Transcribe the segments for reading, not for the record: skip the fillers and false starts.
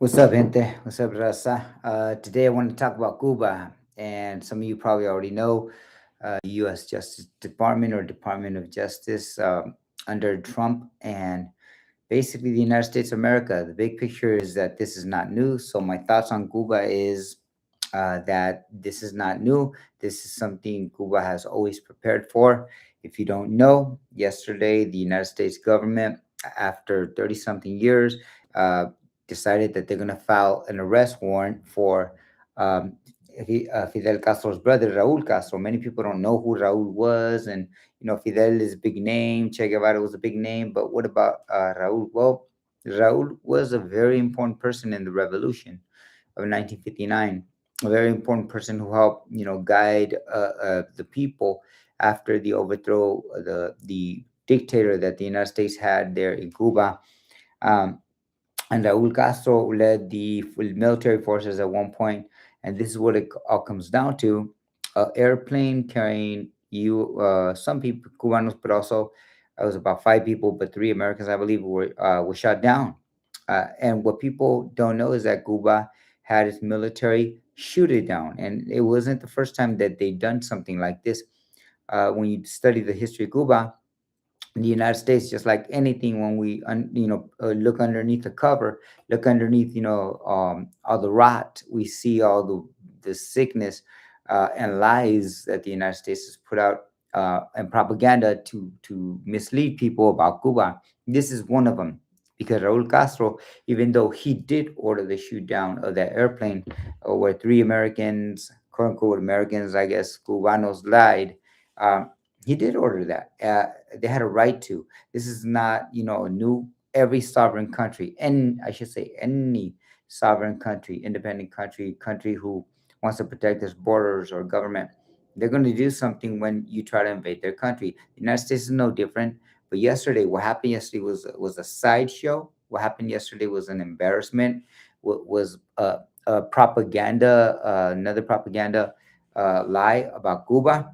What's up, gente? What's up, Raza? Today I want to talk about Cuba, and some of you probably already know U.S. Justice Department or Department of Justice under Trump, and basically the United States of America. The big picture is that this is not new. So my thoughts on Cuba is that this is not new. This is something Cuba has always prepared for. If you don't know, yesterday the United States government, after 30 something years, uh, decided that they're going to file an arrest warrant for um, Fidel Castro's brother, Raul Castro. Many people don't know who Raul was, and Fidel is a big name, Che Guevara was a big name, but what about Raul? Well, Raul was a very important person in the revolution of 1959, a very important person who helped, guide the people after the overthrow of the dictator that the United States had there in Cuba. Um, and Raul Castro led the military forces at one point, and this is what it all comes down to: an airplane carrying some people, Cubanos, but also it was about five people, but three Americans, I believe, were shot down. And what people don't know is that Cuba had its military shoot it down, and it wasn't the first time that they'd done something like this. When you study the history of Cuba, in the United States, just like anything, when we look underneath the cover, look underneath all the rot, we see all the sickness and lies that the United States has put out and propaganda to mislead people about Cuba. This is one of them because Raúl Castro, even though he did order the shoot down of that airplane, where three Americans, quote unquote Americans, I guess, Cubanos died. He did order that. They had a right to. This is not, new. Every sovereign country, and I should say any sovereign country, independent country who wants to protect its borders or government, they're going to do something when you try to invade their country. The United States is no different. But yesterday, what happened yesterday was a sideshow. What happened yesterday was an embarrassment. Was a propaganda, another propaganda lie about Cuba,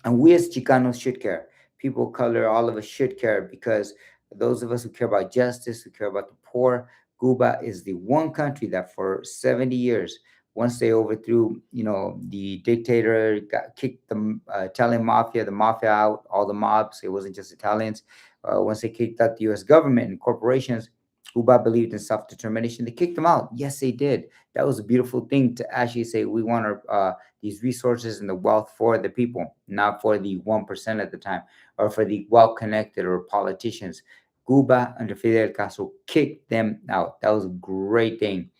and we as Chicanos should care. People of color, all of us should care because those of us who care about justice, who care about the poor, Cuba is the one country that for 70 years, once they overthrew, the dictator, kicked the Italian mafia, the mafia out, all the mobs, it wasn't just Italians. Once they kicked out the US government and corporations, Cuba believed in self-determination. They kicked them out. Yes, they did. That was a beautiful thing to actually say we want our these resources and the wealth for the people, not for the 1% at the time or for the well connected or politicians. Cuba under Fidel Castro kicked them out. That was a great thing.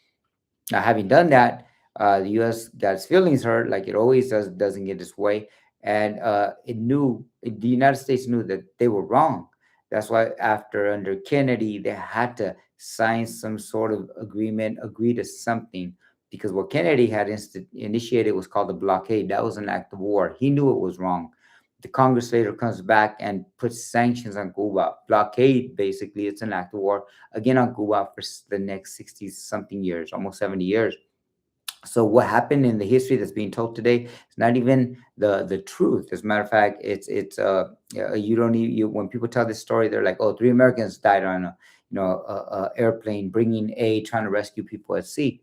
Now, having done that, the U.S. got its feelings hurt, like it always does, doesn't get its way, and the United States knew that they were wrong. That's why after under Kennedy, they had to sign some sort of agreement, agree to something, because what Kennedy had initiated was called the blockade. That was an act of war. He knew it was wrong. The Congress later comes back and puts sanctions on Cuba. Blockade, basically, it's an act of war again on Cuba for the next 60 something years, almost 70 years. So what happened in the history that's being told today is not even the truth. As a matter of fact, you don't need you when people tell this story, they're like, oh, three Americans died on a airplane bringing aid, trying to rescue people at sea.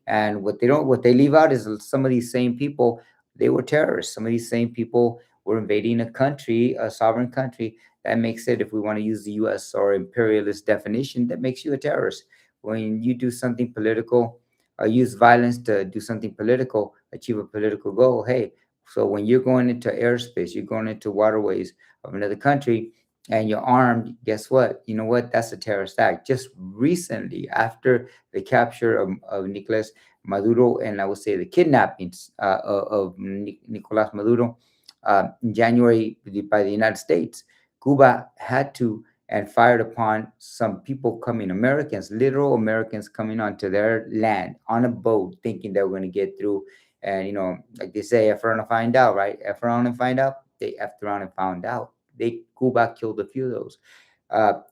And what they leave out is some of these same people, they were terrorists. Some of these same people were invading a country, a sovereign country. That makes it, if we want to use the US or imperialist definition, that makes you a terrorist. When you do something political, use violence to do something political, achieve a political goal, hey, so when you're going into airspace, you're going into waterways of another country and you're armed, guess what? You know what? That's a terrorist act. Just recently, after the capture of Nicolas Maduro, and I would say the kidnappings of Nicolas Maduro in January by the United States, Cuba had to and fired upon some people coming, Americans, literal Americans coming onto their land on a boat, thinking they were going to get through. And, like they say, F around and find out, right? F around and find out. They F around and found out. Cuba killed a few of those.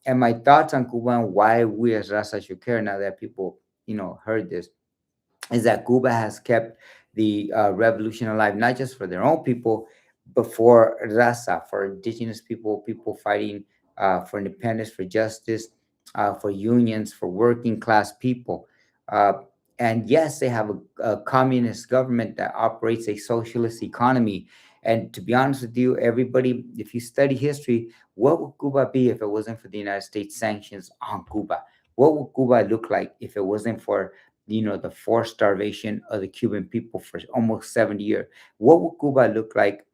And my thoughts on Cuba and why we as Raza should care now that people, heard this, is that Cuba has kept the revolution alive, not just for their own people, but for Raza, for indigenous people, people fighting for independence, for justice, for unions, for working class people. Uh, and yes, they have a communist government that operates a socialist economy. And to be honest with you, everybody, if you study history, what would Cuba be if it wasn't for the United States sanctions on Cuba? What would Cuba look like if it wasn't for the forced starvation of the Cuban people for almost 70 years? What would Cuba look like,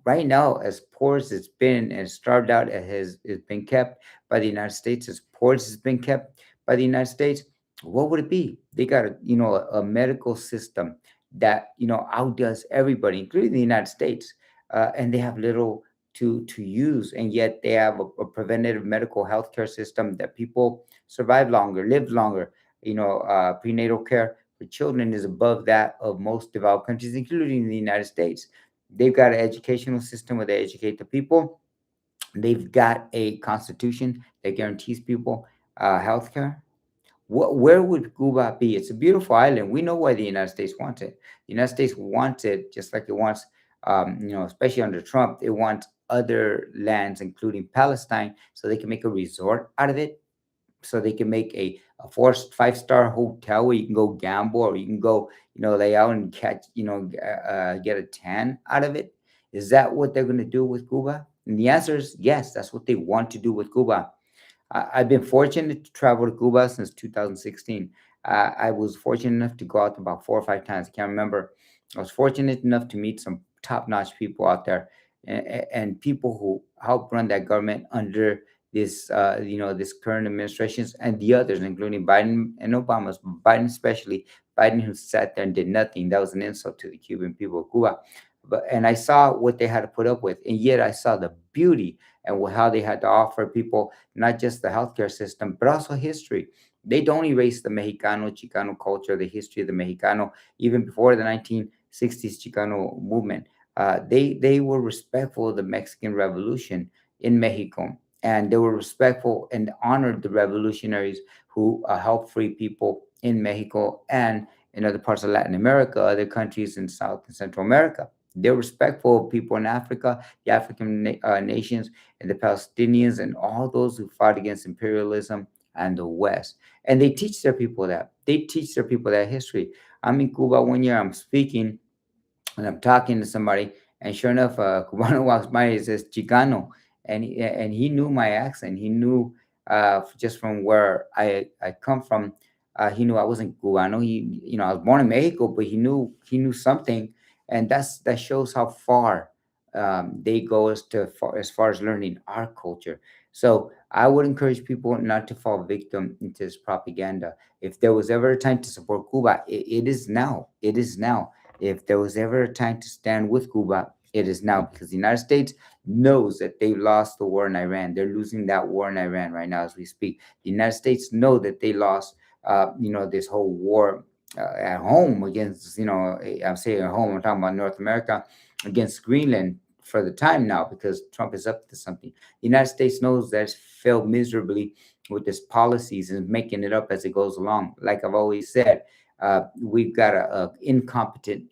right now, as poor as it's been and starved out as has been kept by the United States, as poor as it's been kept by the United States? What would it be? They got a medical system that outdoes everybody, including the United States, and they have little to use, and yet they have a preventative medical healthcare system that people survive longer, live longer. Prenatal care for children is above that of most developed countries, including the United States. They've got an educational system where they educate the people. They've got a constitution that guarantees people health care. Where would Cuba be? It's a beautiful island. We know why the United States wants it. The United States wants it just like it wants, especially under Trump, it wants other lands, including Palestine, so they can make a resort out of it, so they can make a four, five-star hotel where you can go gamble, or you can go, lay out and catch, get a tan out of it. Is that what they're going to do with Cuba? And the answer is yes, that's what they want to do with Cuba. I've been fortunate to travel to Cuba since 2016. I was fortunate enough to go out about 4 or 5 times. I can't remember. I was fortunate enough to meet some top-notch people out there, and people who helped run that government under this current administrations and the others, including Biden and Obama's. Biden especially, Biden who sat there and did nothing. That was an insult to the Cuban people of Cuba. And I saw what they had to put up with, and yet I saw the beauty and how they had to offer people not just the healthcare system, but also history. They don't erase the Mexicano Chicano culture, the history of the Mexicano, even before the 1960s Chicano movement. They were respectful of the Mexican Revolution in Mexico, and they were respectful and honored the revolutionaries who helped free people in Mexico and in other parts of Latin America, other countries in South and Central America. They're respectful of people in Africa, the African nations, and the Palestinians, and all those who fought against imperialism and the West. And they teach their people that. They teach their people that history. I'm in Cuba one year, I'm speaking, and I'm talking to somebody, and sure enough, Cubano walks by and says Chicano, and he knew my accent. He knew just from where I come from. He knew I wasn't Cubano. I was born in Mexico, but he knew something, and that shows how far they go as far as learning our culture. So I would encourage people not to fall victim into this propaganda. If there was ever a time to support Cuba, it is now. It is now. If there was ever a time to stand with Cuba, it is now, because the United States knows that they lost the war in Iran. They're losing that war in Iran right now as we speak. The United States know that they lost, this whole war at home against, I'm saying at home, I'm talking about North America, against Greenland for the time now, because Trump is up to something. The United States knows that it's failed miserably with its policies and making it up as it goes along. Like I've always said, we've got a incompetent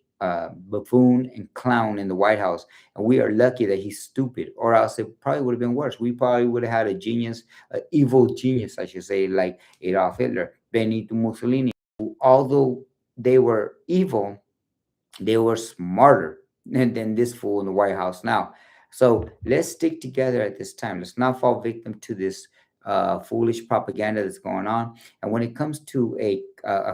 buffoon and clown in the White House, and we are lucky that he's stupid, or else it probably would have been worse. We probably would have had a genius, an evil genius, I should say, like Adolf Hitler, Benito Mussolini, who, although they were evil, they were smarter than this fool in the White House now. So let's stick together at this time. Let's not fall victim to this foolish propaganda that's going on. And when it comes to a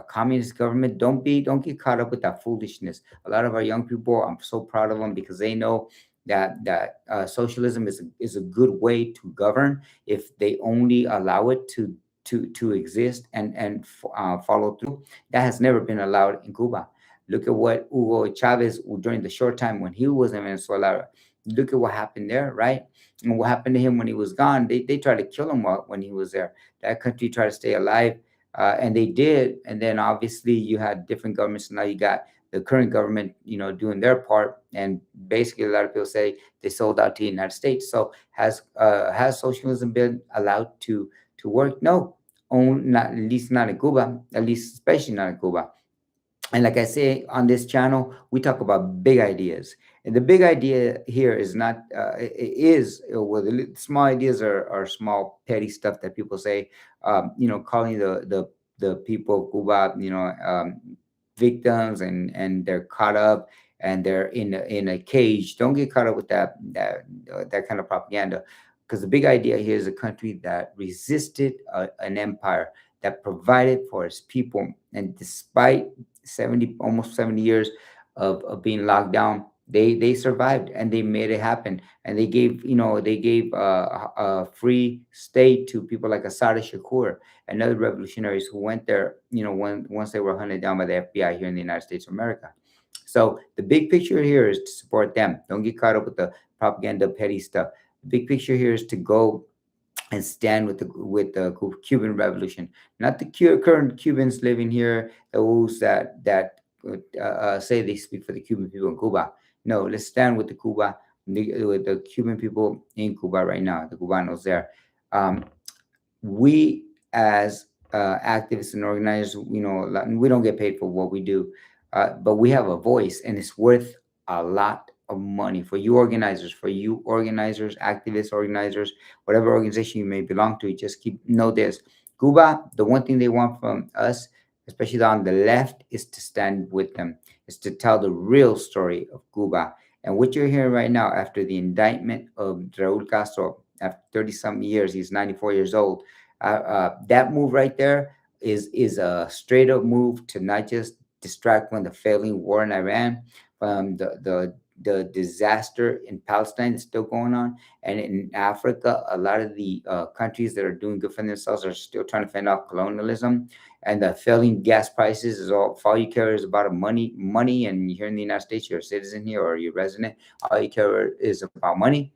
communist government, don't get caught up with that foolishness. A lot of our young people, I'm so proud of them, because they know that socialism is a good way to govern if they only allow it to exist and follow through. That has never been allowed in Cuba. Look at what Hugo Chavez, during the short time when he was in Venezuela, look at what happened there, right? And what happened to him when he was gone. They tried to kill him when he was there. That country tried to stay alive, and they did. And then obviously you had different governments. Now you got the current government, doing their part. And basically, a lot of people say they sold out to the United States. So has socialism been allowed to work? No, not, at least not in Cuba. At least especially not in Cuba. And like I say on this channel, we talk about big ideas. And the big idea here is not, well, the small ideas are small, petty stuff that people say, calling the the people of Cuba, victims, and they're caught up and they're in a cage. Don't get caught up with that kind of propaganda, because the big idea here is a country that resisted an empire that provided for its people, and despite 70 almost 70 years of being locked down, they survived and they made it happen, and they gave a free state to people like Asada Shakur and other revolutionaries who went there, once they were hunted down by the FBI here in the United States of America. So the big picture here is to support them. Don't get caught up with the propaganda, petty stuff. The big picture here is to go and stand with the Cuban Revolution, not the current Cubans living here, those that say they speak for the Cuban people in Cuba. No, let's stand with with the Cuban people in Cuba right now, the Cubanos there. Um, we as activists and organizers, we don't get paid for what we do, but we have a voice, and it's worth a lot of money for you organizers, activists, organizers, whatever organization you may belong to. Just keep know this: Cuba. The one thing they want from us, especially on the left, is to stand with them. Is to tell the real story of Cuba. And what you're hearing right now, after the indictment of Raúl Castro, after 30 some years, he's 94 years old. That move right there is a straight up move to not just distract from the failing war in Iran, from the disaster in Palestine is still going on, and in Africa, a lot of the countries that are doing good for themselves are still trying to fend off colonialism, and the failing gas prices is all you care is about money. And here in the United States, you're a citizen here or you're a resident, all you care is about money.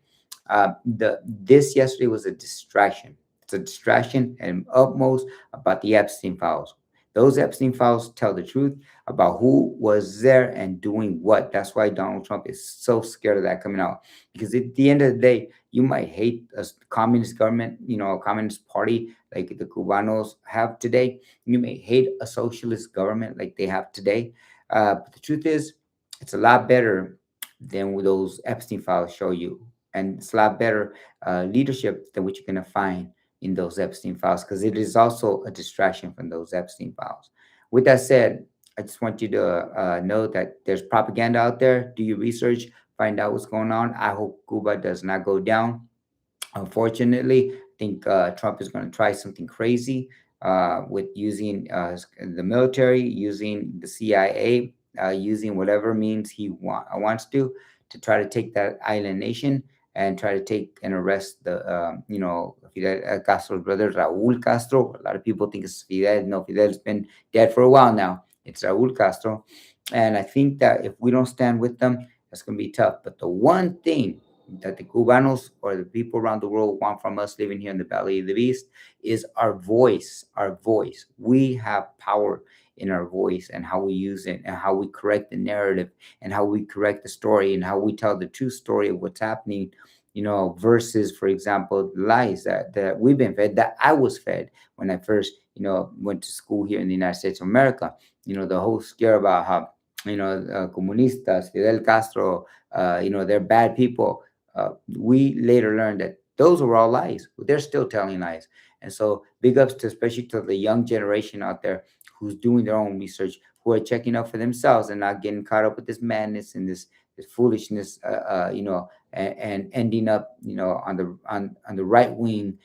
This yesterday was a distraction. It's a distraction and utmost about the Epstein files. Those Epstein files tell the truth about who was there and doing what. That's why Donald Trump is so scared of that coming out. Because at the end of the day, you might hate a communist government, a communist party like the Cubanos have today. You may hate a socialist government like they have today. But the truth is, it's a lot better than what those Epstein files show you. And it's a lot better leadership than what you're going to find in those Epstein files, because it is also a distraction from those Epstein files. With that said, I just want you to know that there's propaganda out there. Do your research, find out what's going on. I hope Cuba does not go down. Unfortunately, I think Trump is going to try something crazy with using the military, using the CIA, using whatever means he wants to try to take that island nation and try to take and arrest Fidel Castro's brother, Raúl Castro. A lot of people think it's Fidel. No, Fidel's been dead for a while now. It's Raúl Castro. And I think that if we don't stand with them, that's going to be tough. But the one thing that the Cubanos or the people around the world want from us living here in the Valley of the Beast is our voice. Our voice. We have power in our voice and how we use it and how we correct the narrative and how we correct the story and how we tell the true story of what's happening, versus, for example, lies that we've been fed, that I was fed when I first, went to school here in the United States of America. The whole scare about how, comunistas, Fidel Castro, they're bad people. We later learned that those were all lies. They're still telling lies. And so big ups to especially to the young generation out there who's doing their own research, who are checking out for themselves and not getting caught up with this madness and this foolishness, and ending up, on the right wing,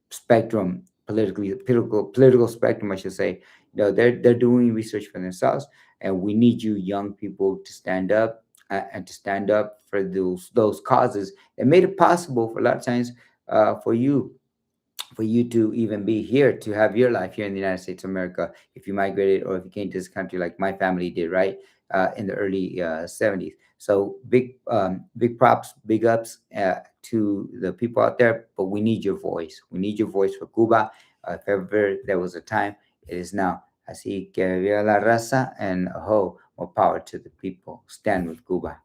spectrum, political spectrum, I should say. They're doing research for themselves, and we need you young people to stand up, and to stand up for those causes that made it possible for a lot of times, for you to even be here, to have your life here in the United States of America, if you migrated or if you came to this country like my family did, right, in the early 70s. So big props, big ups to the people out there, but we need your voice. We need your voice for Cuba. If ever there was a time, it is now. Así que viva la raza, and more power to the people. Stand with Cuba.